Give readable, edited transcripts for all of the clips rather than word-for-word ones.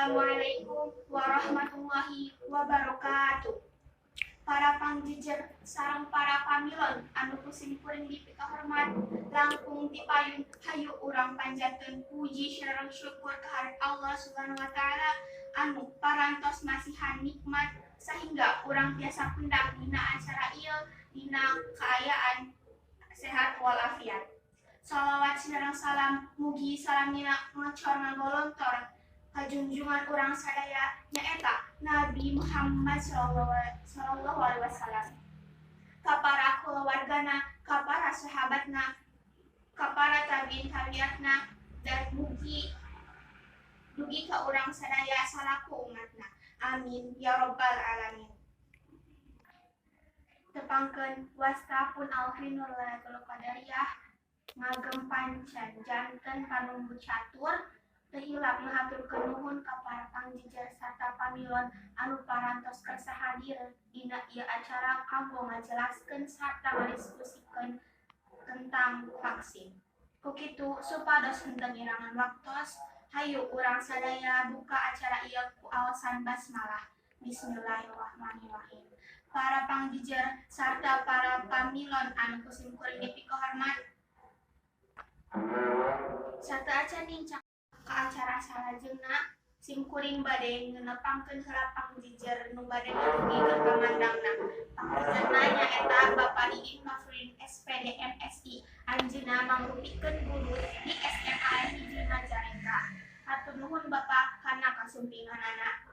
Assalamualaikum warahmatullahi wabarakatuh. Para pangjijer sareng para pamilon anu kusim kuring dipika hormat langkung dipayun hayu urang panjatkeun puji sareng syukur kaharep Allah Subhanahu wa taala anu parantos masihan nikmat sehingga urang tiasa pendak dina acara ieu dina kaayaan sehat walafiat. Shalawat sareng salam mugi salamina ngocor ngagolontor kajunjungan urang sadaya nyaeta Nabi Muhammad sallallahu alaihi wasallam. Ka para kulawargana, ka para sahabatna, ka para tabiin tabiatna, dan mugi ka urang sadaya salaku umatna. Amin ya rabbal alamin. Tepangkeun wastapun alhinul lailatul qadariyah ngagem pancan janten panumbu catur teu ilang ngahaturkeun nuhun ka para pangjijer sarta pamilon anu parantos kersa hadir dina ieu acara kanggo ngajelaskeun sarta ngadiskusikeun tentang vaksin. Kukitu supados henteu ngirangan waktos, hayu urang sadaya buka acara ieu ku aosan basmalah. Bismillahirrahmanirrahim. Para pangjijer sarta para pamilon anu kusim kuring dipika hormat, sateuacan nincak ka acara salajengna simkuring bade ngenepangkeun heula pangjijer nu bade ngadugikeun kamandangna. Pangjijerna nyaeta Bapak Didin Mafrudin SPD MSI anjeunna mangrupikeun guru di SMA Hiji Majalengka. Hatur nuhun Bapak kana kasumpinganana.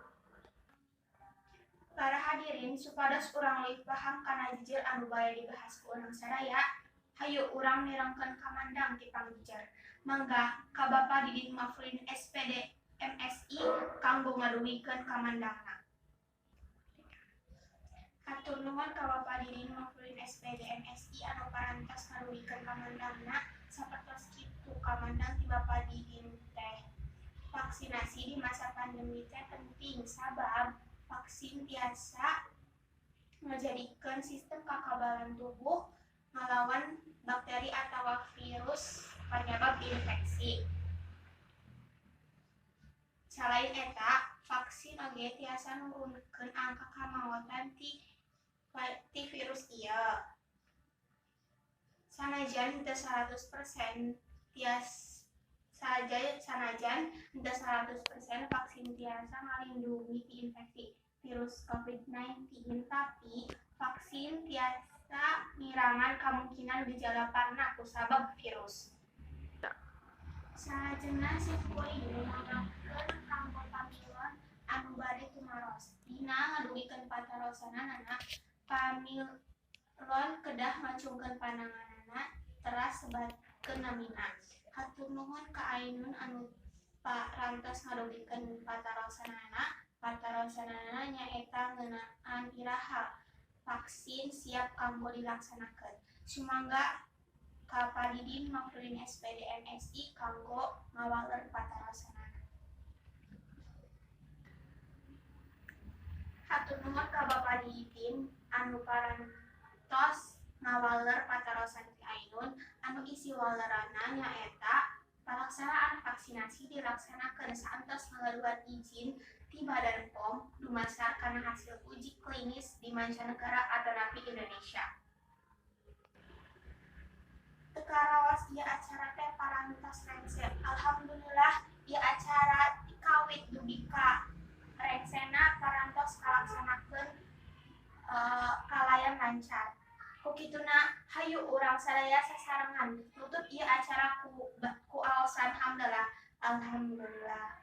Para hadirin supados urang leuwih paham kana jijer anu baya dibahas ku urang sadaya, hayu urang mirengkeun kamandang ti pangjijer. Mangga ka Bapak Didin Mafrudin SPD MSI kanggo ngadumikeun kamandangna. Hatur nuhun ka Bapak Didin Mafrudin SPD MSI anu parantos ngadumikeun kamandangna sapertos kitu kamandang ti Bapak Didin teh. Vaksinasi di masa pandemi teh penting sabab vaksin tiasa ngajadikeun sistem kakabalan tubuh ngalawan bakteri atawa virus penyebab infeksi. Selain eta, vaksin oge tiasa nurunkeun angka kamaotan ti virus ieu. Sanajan henteu 100% sanajan henteu 100% vaksin tiasa ngalindungi ti infeksi virus COVID-19, tapi vaksin tiasa ngirangan kemungkinan gejala parna kusabab virus. Salajengna simkuring ngurangkeun kanggo pamilon anu bade tumaros. Dina ngadugikeun patarosanana, pamilon kedah ngacungkeun pandanganana teras sebatkeun namina. Hatur nuhun ka Ainun anu parantos ngadugikeun patarosanana. Patarosanana nyaeta ngeunaan iraha vaksin siap kanggo dilaksanakeun. Sumangga ka Pak Didin Mafrudin SPD MSI kanggo ngawaleur patarosanana. Hatur nuhun ka Bapak Didin anu parantos ngawaleur patarosan ti Ainun anu isi waleurana nyaeta pelaksanaan vaksinasi dilaksanakeun saentos ngaluar izin ti Badan POM dumasar kana hasil uji klinis di mancanegara atanapi Indonesia. Teu karaos ieu acara teh parantos rengse. Alhamdulillah ieu acara kawit dugi ka rengsena parantos kalaksanakeun kalayan lancar. Kukituna hayu urang sadaya sasarengan nutup ieu acara ku aosan hamdalah. Alhamdulillah.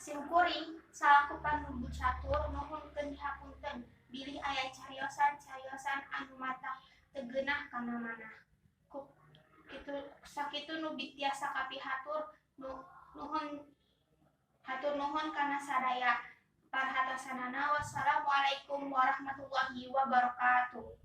Simkuring salaku panumbu catur nuhunkeun dihapunten bilih aya cariosan anu matak teu geunah kana manah. Sakitu nu tiasa kapihatur hatur nuhun kana sadaya parhatosanana. Wassalamualaikum warahmatullahi wabarakatuh.